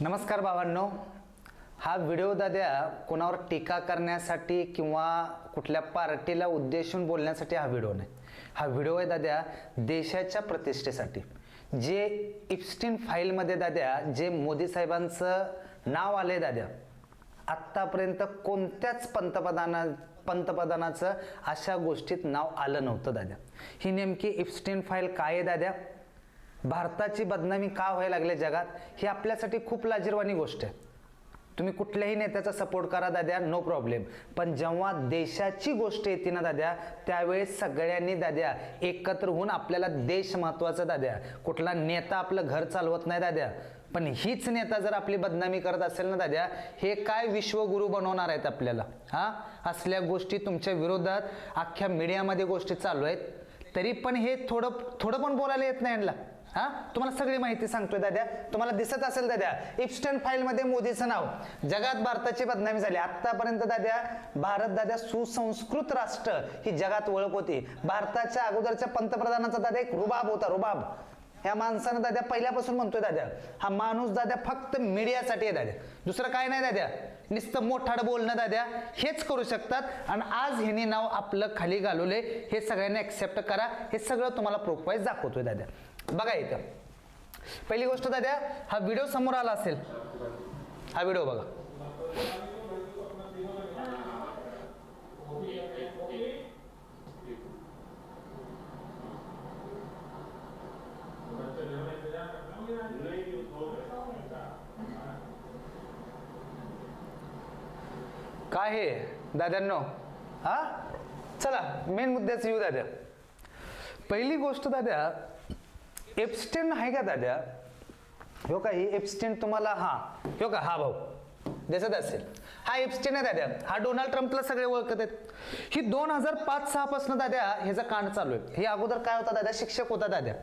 नमस्कार भावांनो, हा व्हिडिओ दाद्या कोणावर टीका करण्यासाठी किंवा कुठल्या पार्टीला उद्देशून बोलण्यासाठी हा व्हिडिओ नाही. हा व्हिडिओ आहे दाद्या देशाच्या प्रतिष्ठेसाठी. जे इप्स्टीन फाईलमध्ये दाद्या जे मोदी साहेबांचं नाव आलंय दाद्या, आत्तापर्यंत कोणत्याच पंतप्रधानाचं अशा गोष्टीत नाव आलं नव्हतं दाद्या. ही नेमकी इप्स्टीन फाईल काय आहे दाद्या, भारताची बदनामी का व्हायला लागले जगात, ही आपल्यासाठी खूप लाजिरवाणी गोष्ट आहे. तुम्ही कुठल्याही नेत्याचा सपोर्ट करा दाद्या, नो प्रॉब्लेम, पण जेव्हा देशाची गोष्ट येते ना दाद्या, त्यावेळेस सगळ्यांनी दाद्या एकत्र होऊन, आपल्याला देश महत्वाचा दाद्या, कुठला नेता आपलं घर चालवत नाही दाद्या, पण हीच नेता जर आपली बदनामी करत असेल ना दाद्या, हे काय विश्वगुरु बनवणार आहेत आपल्याला. असल्या गोष्टी तुमच्या विरोधात अख्ख्या मीडियामध्ये गोष्टी चालू आहेत, तरी पण हे थोडं पण बोलायला येत नाही यांना. तुम्हाला सगळी माहिती सांगतोय दाद्या, तुम्हाला दिसत असेल दाद्या इप्स्टीन फाईल मध्ये मोदीचं नाव, जगात भारताची बदनामी झाली. आतापर्यंत दाद्या भारत दाद्या सुसंस्कृत राष्ट्र ही जगात ओळख होती. भारताच्या अगोदरच्या पंतप्रधानाचा दाद्या एक रुबाब होता, रुबाब. ह्या माणसानं दाद्या पहिल्यापासून म्हणतोय दाद्या, हा माणूस दाद्या फक्त मीडियासाठी आहे दाद्या, दुसरं काय नाही दाद्या, नुसतं मोठाड बोलणं दाद्या हेच करू शकतात. आणि आज ह्यांनी नाव आपलं खाली घालवले, हे सगळ्यांनी ऍक्सेप्ट करा. हे सगळं तुम्हाला प्रूफ वाईज दाखवतोय दाद्या. बघा इथं पहिली गोष्ट दाद्या, हा व्हिडिओ समोर आला असेल, हा व्हिडिओ बघा. काय हे दाद्यांनो, चला मेन मुद्द्याचं येऊ दाद्या. पहिली गोष्ट दाद्या, इप्स्टीन आहे का दाद्या, हो का, ही इप्स्टीन तुम्हाला हो का, हा भाऊ दिसत असेल, हा इप्स्टीन आहे दाद्या. हा डोनाल्ड ट्रम्पला सगळे ओळखत आहेत. ही 2005-06 पासून दाद्या ह्याचा कांड चालू आहे. हे अगोदर काय होता दाद्या, शिक्षक होता दाद्या,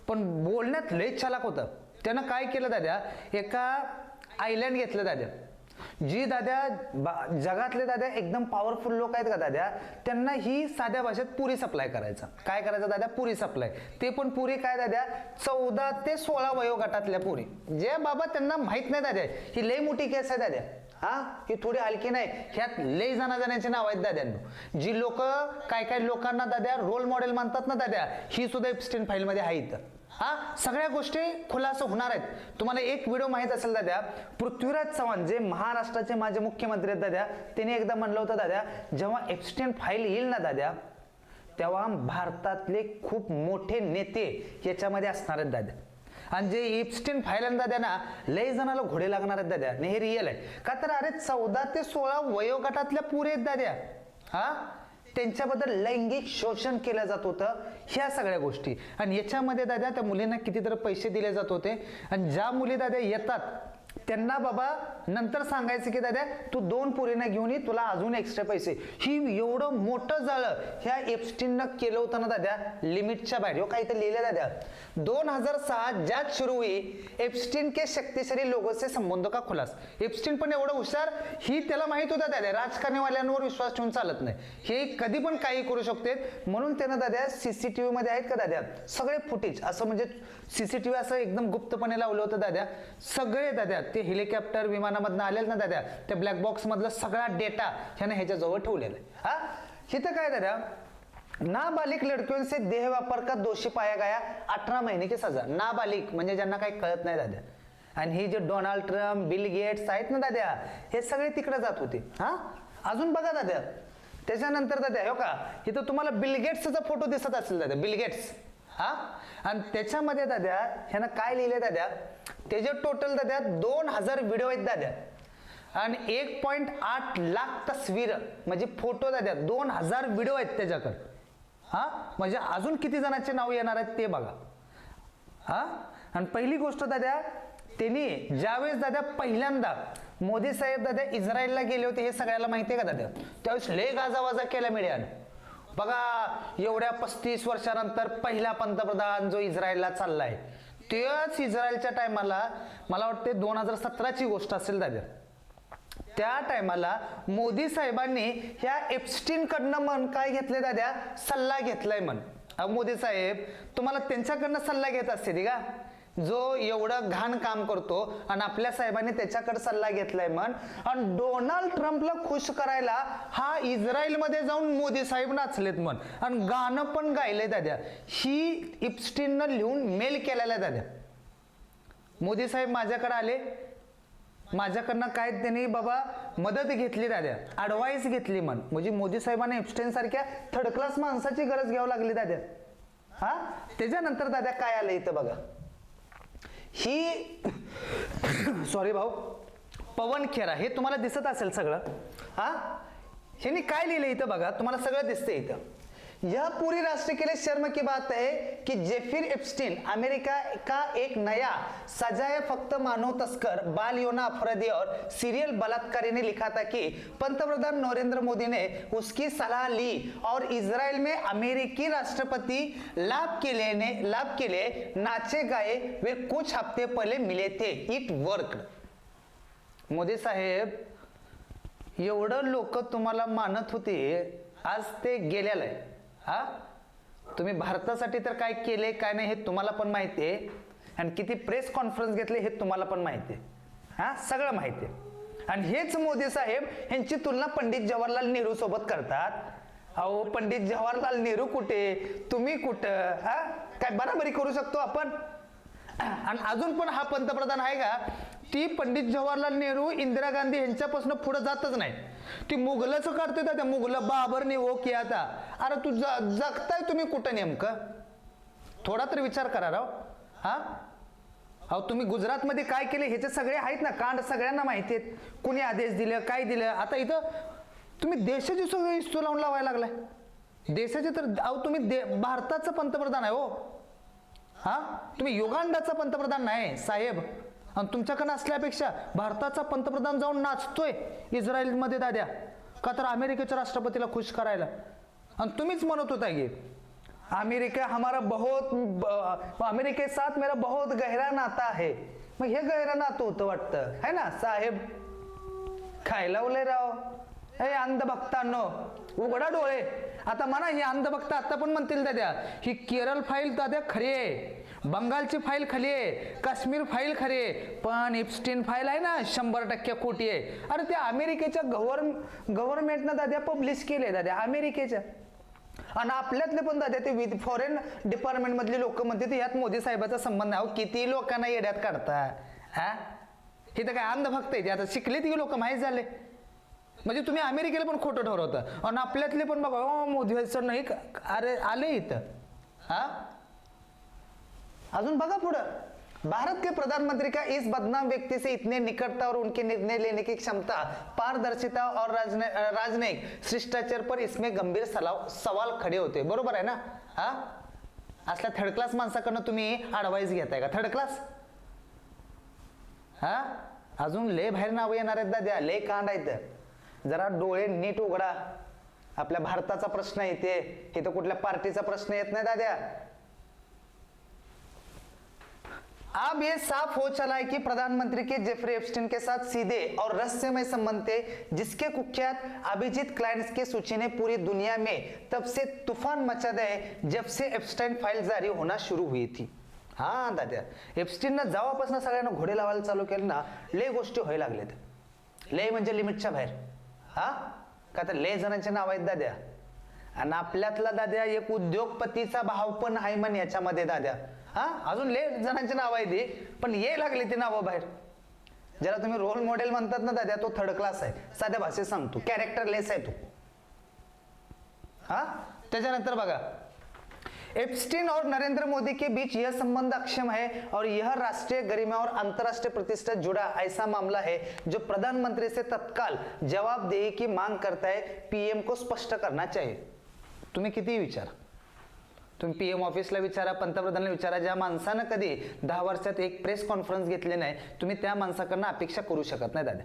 पण बोलण्यात लय चालाक होता. त्यानं काय केलं दाद्या, एका आयलँड घेतलं दाद्या, जी दाद्या जगातले दाद्या एकदम पॉवरफुल लोक आहेत का दाद्या, त्यांना ही साध्या भाषेत पुरी सप्लाय करायचा. काय करायचं दाद्या, पुरी सप्लाय. ते पण पुरी काय दाद्या, 14 ते 16 वयोगटातल्या पुरी, जे बाबा त्यांना माहित नाही दाद्या, ही लय मोठी केस आहे दाद्या. ही थोडी हलकी नाही, ह्यात लय जणांची नाव आहेत दाद्यांनो. जी लोक काय लोकांना दाद्या रोल मॉडेल मानतात ना दाद्या, ही सुद्धा इप्स्टीन फाईल मध्ये आहेत. सगळ्या गोष्टी खुलासा होणार आहेत. तुम्हाला एक व्हिडिओ माहित असेल दाद्या, पृथ्वीराज चव्हाण जे महाराष्ट्राचे माझे मुख्यमंत्री आहेत दाद्या, त्यांनी एकदा म्हणलं होतं दाद्या, जेव्हा इप्स्टीन फाईल येईल ना दाद्या, तेव्हा भारतातले खूप मोठे नेते याच्यामध्ये असणार आहेत दाद्या. आणि जे इप्स्टीन फाईल दाद्या ना, लय जणाला घोडे लागणार आहेत दाद्या, हे रिअल आहे. का तर अरे 14 ते 16 वयोगटातल्या पुरे आहेत दाद्या, त्यांच्याबद्दल लैंगिक शोषण केलं जात होतं, ह्या सगळ्या गोष्टी. आणि याच्यामध्ये दाद्या त्या मुलींना कितीतरी पैसे दिले जात होते. आणि ज्या मुली दाद्या येतात त्यांना बाबा नंतर सांगायचं की दाद्या तू 2 पुरीनं घेऊन ये, तुला अजून एक्स्ट्रा पैसे. ही एवढं मोठं जाळं ह्या इप्स्टीननं केलं होतं ना दाद्या, लिमिटच्या बाहेर. हो काय इथं लिहिलं दाद्या, 2006 ज्यात शुरू हुई इप्स्टीन के शक्तिशाली लोगों से संबंध का खुलास. इप्स्टीन पण एवढं हुशार, ही त्याला माहित होतं दाद्या, राजकारणीवाल्यांवर विश्वास ठेवून चालत नाही, हे कधी पण काही करू शकते. म्हणून त्यानं दाद्या सीसीटीव्ही मध्ये आहेत का दाद्या सगळे फुटेज, असं म्हणजे सीसीटीव्ही असं एकदम गुप्तपणे लावलं होतं दाद्या. सगळे दाद्या ते हेलिकॉप्टर विमानामधनं आलेलं ना दाद्या, त्या ब्लॅक बॉक्स मधला सगळा डेटा ह्याने ह्याच्याजवळ ठेवलेला आहे. इथं काय दाद्या, नाबालिग लड़कियों से देह वापर का दोषी पाया गया, 18 महीने की सजा. नाबालिग म्हणजे ज्यांना काही कळत नाही दाद्या. आणि ही जे डोनाल्ड ट्रम्प, बिल गेट्स आहेत ना दाद्या, हे सगळे तिकडे जात होते. अजून बघा दाद्या, त्याच्यानंतर दाद्या हो का, इथं तुम्हाला बिल गेट्सचा फोटो दिसत असेल दाद्या, बिल गेट्स. आणि त्याच्यामध्ये दाद्या ह्यानं काय लिहिलंय दाद्या, त्याचे टोटल दाद्या 2000 व्हिडिओ आहेत दाद्या, आणि 1.8 लाख तस्वीर म्हणजे फोटो दाद्या, 2000 व्हिडिओ आहेत त्याच्याकडे. म्हणजे अजून किती जणांचे नाव येणार आहेत ते बघा. आणि पहिली गोष्ट दाद्या, त्यांनी ज्यावेळेस दाद्या पहिल्यांदा मोदी साहेब दाद्या इस्रायलला गेले होते, हे सगळ्याला माहिती आहे का दाद्या, त्यावेळेस लय गाजावाजा केला मीडियाने. बघा एवढ्या 35 वर्षानंतर पहिला पंतप्रधान जो इस्रायलला चाललाय, तेच इस्रायलच्या टायमाला मला वाटते 2017ची गोष्ट असेल दाद्या, त्या टायमाला मोदी साहेबांनी ह्या इप्स्टीन कडनं काय घेतले दाद्या, सल्ला घेतलाय. मोदी साहेब तुम्हाला त्यांच्याकडनं सल्ला घेत असते का, जो एवढं घाण काम करतो आणि आपल्या साहेबांनी त्याच्याकडे सल्ला घेतलाय म्हण. आणि डोनाल्ड ट्रम्पला खुश करायला हा इस्रायलमध्ये जाऊन मोदी साहेब नाचलेत म्हण आणि गाणं पण गायलंय दाद्या. ही इप्स्टीननं लिहून मेल केलेला आहे दाद्या. मोदी साहेब माझ्याकडे आले, माझ्याकडनं काय त्यांनी बाबा मदत घेतली दाद्या, ॲडवाईस घेतली म्हण. म्हणजे मोदी साहेबांना इप्स्टीन सारख्या थर्ड क्लास माणसाची गरज घ्यावी लागली दाद्या. हा त्याच्यानंतर दाद्या काय आलं इथं बघा. ही सॉरी भाऊ, पवन खेरा, हे तुम्हाला दिसत असेल सगळं. हा ह्यांनी काय लिहिलं इथं बघा, तुम्हाला सगळं दिसतंय इथं. यह पूरी राष्ट्र के लिए शर्म की बात है कि जेफरी एप्स्टीन अमेरिका का एक नया सजाए फक्त मानव तस्कर, बाल यौन अपराधी और सीरियल बलात्कारी ने लिखा था कि पंतप्रधान नरेंद्र मोदी ने उसकी सलाह ली और इजराइल में अमेरिकी राष्ट्रपति लाभ के लिए नाचे गाए वे कुछ हफ्ते पहले मिले थे. It worked. मोदी साहेब एवढं लोक तुम्हाला मानत होते, आज ते गेलेलं आहे. हा तुम्ही भारतासाठी तर काय केले काय नाही हे तुम्हाला पण माहिती आहे, आणि किती प्रेस कॉन्फरन्स घेतले हे तुम्हाला पण माहिती आहे. हा सगळं माहिती आहे. आणि हेच मोदी साहेब यांची तुलना पंडित जवाहरलाल नेहरू सोबत करतात. अहो पंडित जवाहरलाल नेहरू कुठे, तुम्ही कुठं? हा काय बराबरी करू शकतो आपण? आणि अजून पण हा पंतप्रधान आहे का, ती पंडित जवाहरलाल नेहरू इंदिरा गांधी यांच्यापासून पुढे जातच नाही. ती मुघलच काढते त्या मुघल बाबरने हो की आता. अरे तू जगताय तुम्ही कुठं नेमकं? थोडा तर विचार करा राव. हा अहो तुम्ही गुजरातमध्ये काय केले ह्याचे सगळे आहेत ना कांड, सगळ्यांना माहिती आहेत. कुणी आदेश दिले, काय दिलं. आता इथं तुम्ही देशाची सगळी इस्तू लावून लावायला लागलाय. देशाचे तर अहो तुम्ही भारताचं पंतप्रधान आहे हो. हा तुम्ही युगांडाचा पंतप्रधान नाही साहेब. आणि तुमच्याकडे असल्यापेक्षा भारताचा पंतप्रधान जाऊन नाचतोय इस्रायलमध्ये दाद्या, का तर अमेरिकेच्या राष्ट्रपतीला खुश करायला. आणि तुम्हीच म्हणत होता की अमेरिका हमारा बहुत, अमेरिके साथ मेरा बहुत गहरा नाता है. मग हे गहरा नातं होतं वाटतं है ना साहेब. खायला उले राव. हे अंधभक्तांनो उघडा डोळे. आता म्हणा ही अंधभक्त आता पण म्हणतील दाद्या ही केरळ फाईल दाद्या खरी आहे, बंगालची फाईल खरी आहे, काश्मीर फाईल खरी आहे, पण इप्स्टीन फाईल आहे ना 100% खोटी आहे. अरे ते अमेरिकेच्या गव्हर्नमेंटनं दाद्या पब्लिश केले दाद्या अमेरिकेच्या. आणि आपल्यातले पण दाद्या ते फॉरेन डिपार्टमेंट मधले लोक म्हणते यात मोदी साहेबाचा संबंध आहे. किती लोकांना येड्यात काढता. हा हे तर काय अंधभक्त आहे. आता शिकले ती लोक माहीत झाले. म्हणजे तुम्ही अमेरिकेला पण खोटं ठरवता आणि आपल्यातले पण बघा मोदी सर नाही अरे आले इथं. हा अजून बघा पुढं. भारत के प्रधानमंत्री का इस बदनाम व्यक्ति से इतने निकटता और उनके निर्णय लेने की क्षमता, पारदर्शिता और राजनयिक शिष्टाचार पर इसमें गंभीर सवाल खड़े होते. बरोबर आहे ना. हा असल्या थर्ड क्लास माणसाकडनं तुम्ही ॲडवाईस घेताय का? Third class. हा अजून लय बाहेर नाव येणार आहेत दाद्या, लय कांड आहेत. जरा डोळे नीट उघडा. आपल्या भारताचा प्रश्न येते, इथं कुठल्या पार्टीचा प्रश्न येत नाही दाद्या. अब ये साफ हो चला है कि प्रधानमंत्री के जेफरी एप्स्टीन के साथ सीधे और रहस्यमय संबंध थे, जिसके कुख्यात अभिजीत क्लाइंट्स की सूची ने पूरी दुनिया में तब से तूफान मचा दिया जब से एप्स्टीन फाइल जारी होना शुरू हुई थी. हा दाद्या एप्स्टीननं जेव्हापासून सगळ्यांना घोडे लावायला चालू केलं ना, लय गोष्टी व्हायला लागलेत. लय म्हणजे लिमिटच्या बाहेर. हा का तर लय जणांचे नाव आहेत दाद्या. आणि आपल्यातला दाद्या एक उद्योगपतीचा भाव पण आहे म्हण याच्यामध्ये दाद्या. हा अजून लय जणांची नाव आहे ती, पण ये लागली ती नावं बाहेर. ज्याला तुम्ही रोल मॉडेल म्हणतात ना दाद्या, तो थर्ड क्लास आहे. साध्या भाषेत सांगतो कॅरेक्टर लेस आहे तो. हा त्याच्यानंतर बघा एप्स्टीन और नरेंद्र मोदी के बीच यह संबंध अक्षम है और यह राष्ट्रीय गरिमा और अंतरराष्ट्रीय प्रतिष्ठा जुड़ा ऐसा मामला है जो प्रधानमंत्री से तत्काल जवाबदेही की मांग करता है. पीएम को स्पष्ट करना चाहिए. तुम्ही किती विचार, तुम्ही पीएम ऑफिसला विचारा, पंतप्रधानांना विचारा. ज्या माणसानं कधी 10 वर्षात एक प्रेस कॉन्फरन्स घेतली नाही, तुम्ही त्या माणसाकडनं अपेक्षा करू शकत नाही दादा.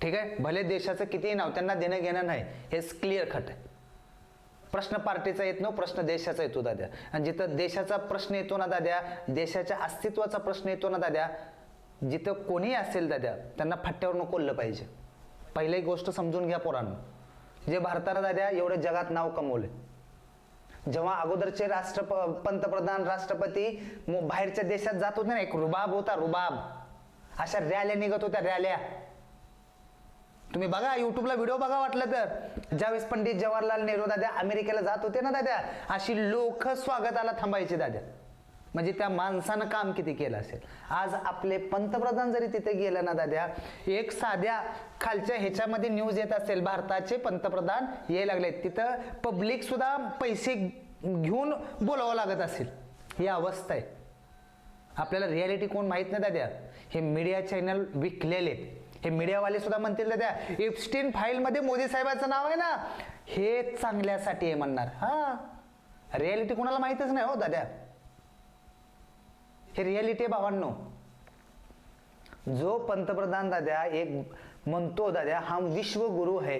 ठीक आहे. भले देशाचं कितीही नाव, त्यांना देणं घेणं नाही, हे क्लिअर कट आहे. प्रश्न पार्टीचा येत नाही, प्रश्न देशाचा येतो दाद्या. आणि जिथं देशाचा प्रश्न येतो ना दाद्या, देशाच्या अस्तित्वाचा प्रश्न येतो ना दाद्या, जिथं कोणी असेल दाद्या त्यांना फट्ट्यावर कोल्लं पाहिजे. पहिली गोष्ट समजून घ्या पोरांनो. जे भारताला दाद्या एवढं जगात नाव कमवले, जेव्हा अगोदरचे पंतप्रधान राष्ट्रपती बाहेरच्या देशात जात होते ना, एक रुबाब होता, रुबाब. अशा रॅल्या निघत होत्या, रॅल्या. तुम्ही बघा, युट्यूबला व्हिडिओ बघा वाटलं तर. ज्यावेळेस पंडित जवाहरलाल नेहरू दादा अमेरिकेला जात होते ना दादा, अशी लोक स्वागताला थांबायची दादा. म्हणजे त्या माणसानं काम किती केलं असेल. आज आपले पंतप्रधान जरी तिथे गेले ना दादा, एक साध्या खालच्या ह्याच्यामध्ये न्यूज येत असेल, भारताचे पंतप्रधान यायला लागले, तिथं पब्लिक सुद्धा पैसे घेऊन बोलावं लागत असेल. ही अवस्था आहे. आपल्याला रियालिटी कोण माहित नाही दादा, हे मीडिया चॅनल विकलेले. हे मीडियावाले सुद्धा म्हणतील दादा, एप्स्टीन फाईल मध्ये मोदी साहेबांचं नाव आहे ना, हे चांगल्यासाठी आहे म्हणणार. हा, रियालिटी कोणाला माहितच नाही हो दादा. हे रियालिटी भावांनो. जो पंतप्रधान दादा एक म्हणतो दादा, हा विश्वगुरु है,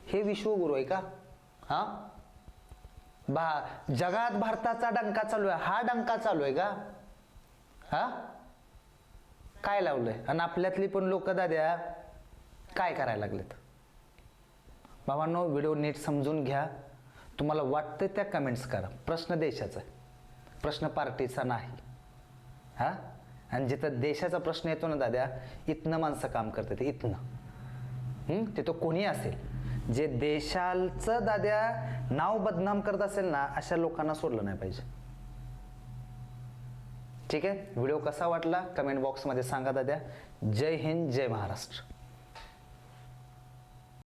हे विश्वगुरु आहे का? हा, जगात भारताचा डंका चालू आहे, हा डंका चालू आहे का? हा, काय लावलंय? आणि आपल्यातली पण लोक दादा काय करायला लागलेत? भावांनो, व्हिडिओ नीट समजून घ्या. तुम्हाला वाटतं त्या कमेंट्स करा. प्रश्न देशाचा आहे, प्रश्न पार्टीचा नाही. हा, आणि जिथं देशाचा प्रश्न येतो ना दादा, इथनं माणसं काम करतात, इथनं. ते तो कोणी असेल, जे देशाचं दादा नाव बदनाम करत असेल ना, अशा लोकांना सोडलं नाही पाहिजे. ठीक आहे, व्हिडिओ कसा वाटला कमेंट बॉक्समध्ये सांगा दादा. जय हिंद, जय महाराष्ट्र.